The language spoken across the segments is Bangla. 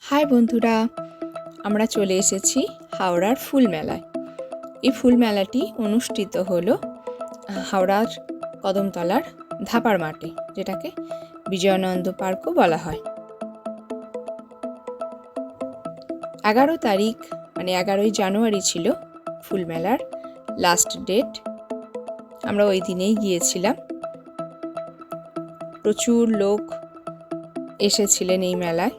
হাই বন্ধুরা, আমরা চলে এসেছি হাওড়ার ফুল মেলায়। এই ফুল মেলাটি অনুষ্ঠিত হলো হাওড়ার কদমতলার ধাপার মাঠে, যেটাকে বিজয়ানন্দ পার্কও বলা হয়। 11 তারিখ মানে 11ই জানুয়ারি ছিল ফুল মেলার লাস্ট ডেট। আমরা ওই দিনেই গিয়েছিলাম। প্রচুর লোক এসেছিলেন এই মেলায়।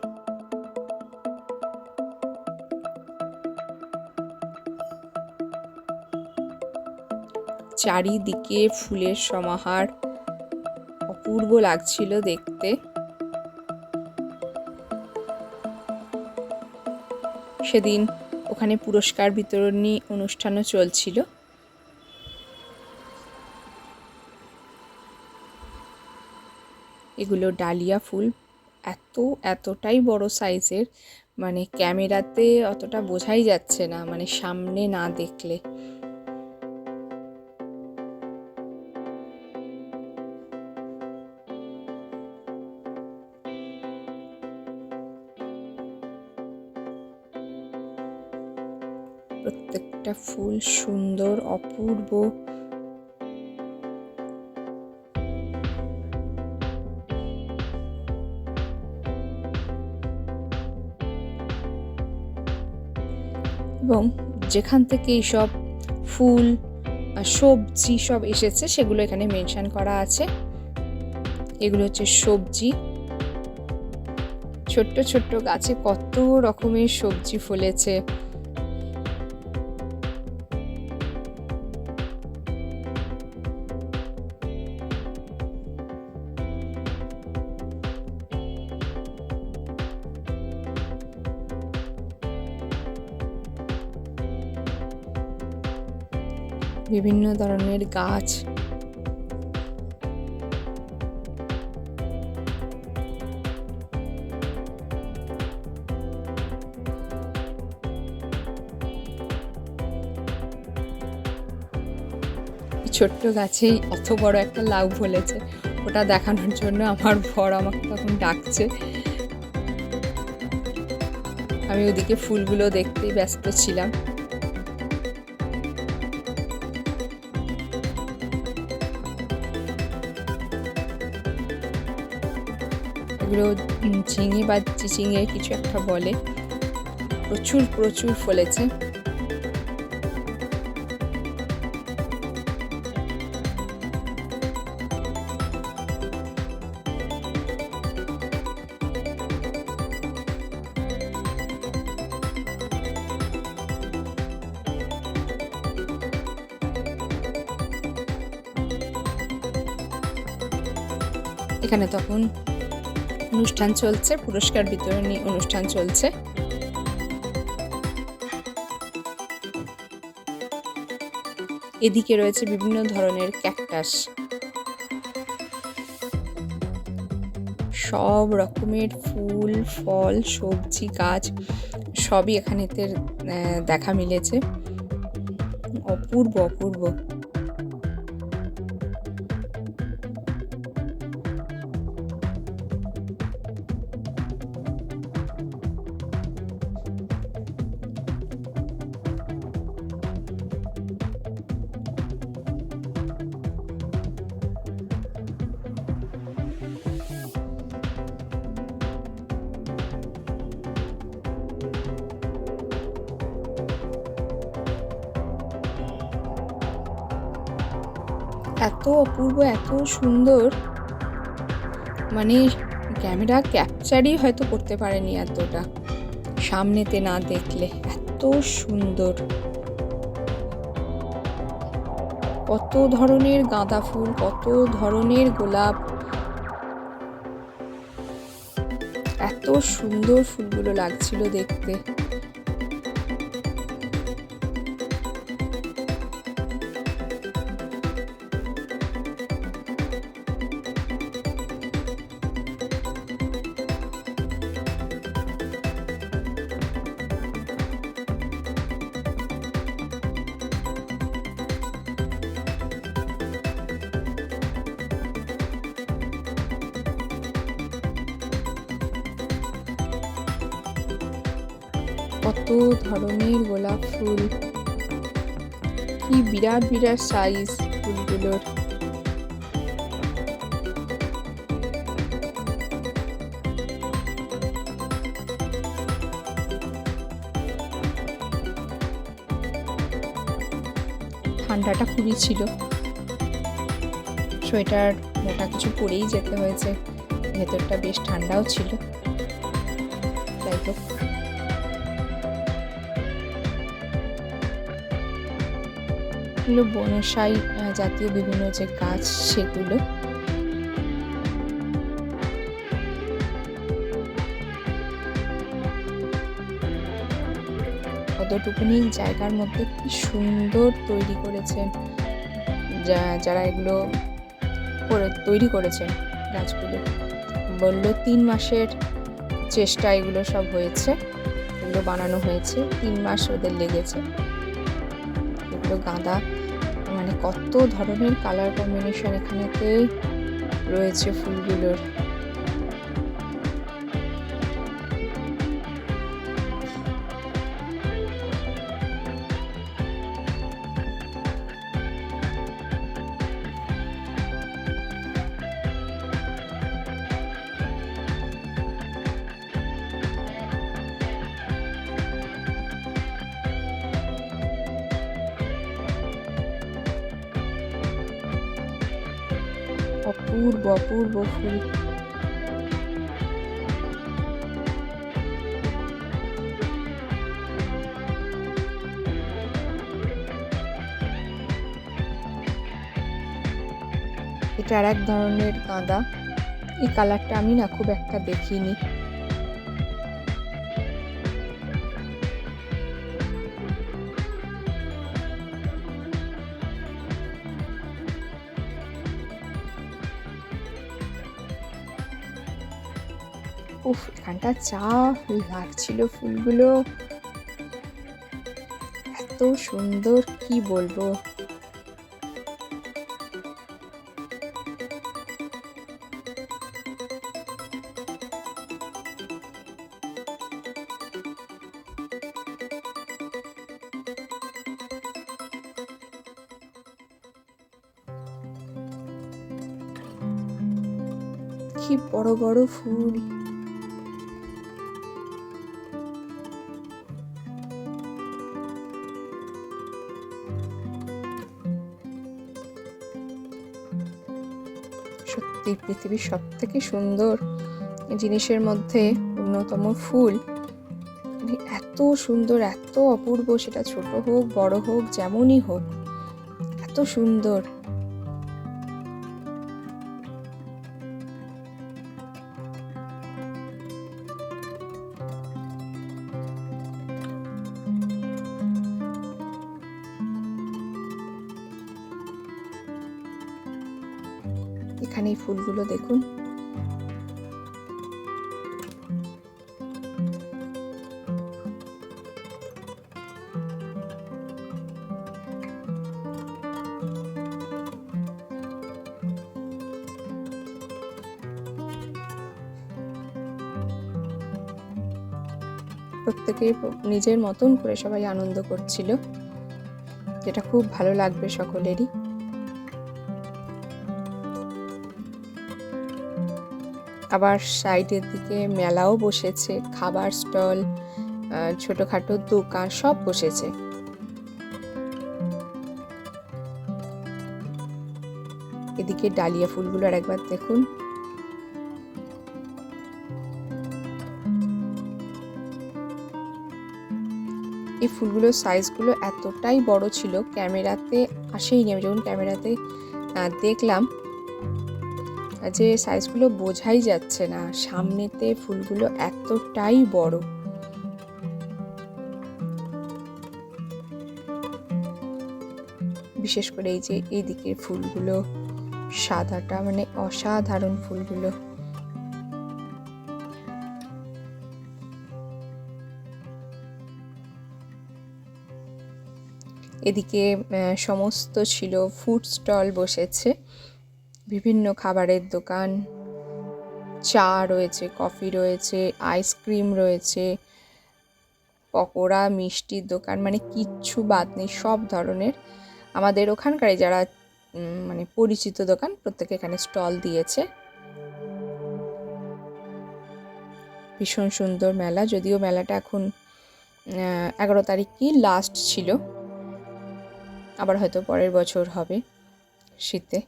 চারিদিকে ফুলের সমাহার, অপূর্ব লাগছিল দেখতে। সেদিন ওখানে পুরস্কার বিতরণী অনুষ্ঠানও চলছিল। এগুলো ডালিয়া ফুল, এতটাই বড় সাইজের, মানে ক্যামেরাতে অতটা বোঝাই যাচ্ছে না, মানে সামনে না দেখলে। প্রত্যেকটা ফুল সুন্দর, অপূর্ব। এবং যেখান থেকে এইসব ফুল সবজি সব এসেছে সেগুলো এখানে মেনশন করা আছে। এগুলো হচ্ছে সবজি। ছোট্ট ছোট্ট গাছে কত রকমের সবজি ফলেছে। বিভিন্ন ধরনের গাছ। ছোট্ট গাছেই অত বড় একটা লাউ ফলেছে, ওটা দেখানোর জন্য আমার বর আমাকে তখন ডাকছে। আমি ওদিকে ফুলগুলো দেখতেই ব্যস্ত ছিলাম। এগুলো ঝিঙে বা চিচিঙে কিছু একটা বলে। প্রচুর প্রচুর ফলেছে। এখানে তখন অনুষ্ঠান চলছে, পুরস্কার বিতরণী অনুষ্ঠান চলছে। এদিকে রয়েছে বিভিন্ন ধরনের ক্যাকটাস, সব রকমের ফুল, ফল, সবজি গাছ সবই এখানেতে দেখা মিলেছে। অপূর্ব অপূর্ব। এত অপূর্ব, এত সুন্দর, মানে ক্যামেরা ক্যাপচারই হয়তো করতে পারেনি এতটা, সামনেতে না দেখলে। এত সুন্দর, কত ধরনের গাঁদা ফুল, কত ধরনের গোলাপ, এত সুন্দর ফুলগুলো লাগছিল দেখতে। কত ধরনের গোলাপ ফুল, কি বিরাট বিরাট সাইজ ফুলগুলোর। ঠান্ডাটা খুবই ছিল, সোয়েটার মোটা কিছু পরেই যেতে হয়েছে, ভেতরটা বেশ ঠান্ডাও ছিল। যাই হোক, এগুলো বনসাই জাতীয় বিভিন্ন যে গাছ সেগুলো। কতটুকুনি জায়গার মধ্যে কি সুন্দর তৈরি করেছেন যারা এগুলো তৈরি করেছেন গাছগুলো। বললো 3 মাসের চেষ্টা এগুলো সব হয়েছে, এগুলো বানানো হয়েছে 3 মাস ওদের লেগেছে। এগুলো গাঁদা, মানে কত ধরনের কালার কম্বিনেশন এখানেতে রয়েছে ফুলগুলোর। অপূর্ব অপূর্ব ফুল। এটা আর এক ধরনের গাঁদা, এই কালারটা আমি না খুব একটা দেখিনি। উফ, এখানটা যা লাগছিল ফুলগুলো, এত সুন্দর, কি বলবো। কি বড় বড় ফুল। সত্যি পৃথিবীর সব থেকে সুন্দর জিনিসের মধ্যে অন্যতম ফুল। এত সুন্দর, এত অপূর্ব, সেটা ছোট হোক বড় হোক যেমনই হোক, এত সুন্দর। এখানে এই ফুলগুলো দেখুন, প্রত্যেকে নিজের মতন করে সবাই আনন্দ করছিল, যেটা খুব ভালো লাগবে সকলেরই। আবার সাইডের দিকে মেলাও বসেছে, খাবার স্টল, ছোটখাটো দোকান সব বসেছে। এদিকে ডালিয়া ফুলগুলো আর একবার দেখুন, এই ফুলগুলোর সাইজগুলো এতটাই বড় ছিল, ক্যামেরাতে আসেইনি। আমি যখন ক্যামেরাতে দেখলাম যে সাইজগুলো বোঝাই যাচ্ছে না, সামনেতে ফুলগুলো এতটাই বড়। বিশেষ করে এই যে এই দিকের ফুলগুলো, সাদাটা মানে অসাধারণ ফুলগুলো। এদিকে সমস্ত ছিল ফুড স্টল বসেছে, বিভিন্ন খাবারের দোকান, চা রয়েছে, কফি রয়েছে, আইসক্রিম রয়েছে, পকোড়া, মিষ্টির দোকান, মানে কিচ্ছু বাদ নেই, সব ধরনের। আমাদের ওখানকারই যারা মানে পরিচিত দোকান, প্রত্যেকে এখানে স্টল দিয়েছে। ভীষণ সুন্দর মেলা, যদিও মেলাটা এখন 11 তারিখই লাস্ট ছিল, আবার হয়তো পরের বছর হবে শীতে।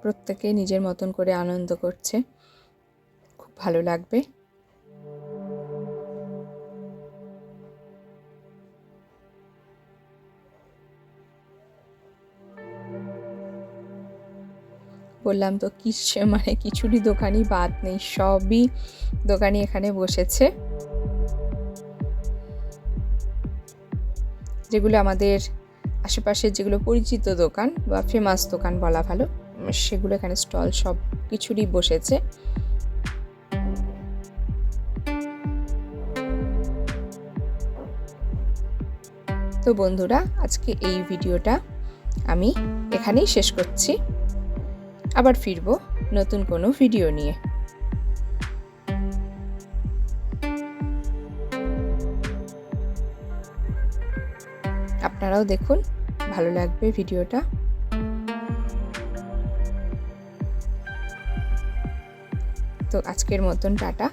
প্রত্যেকে নিজের মতন করে আনন্দ করছে, খুব ভালো লাগবে। বললাম তো মানে কিছুরই দোকানই বাদ নেই, সবই দোকানই এখানে বসেছে। যেগুলো আমাদের আশেপাশের যেগুলো পরিচিত দোকান বা ফেমাস দোকান বলা ভালো, সেগুলো এখানে স্টল সব কিছুরই বসেছে। তো বন্ধুরা, আজকে এই ভিডিওটা আমি এখানেই শেষ করছি। আবার ফিরবো নতুন কোনো ভিডিও নিয়ে। আপনারাও দেখুন, ভালো লাগবে ভিডিওটা। তো আজকের মতন টাটা।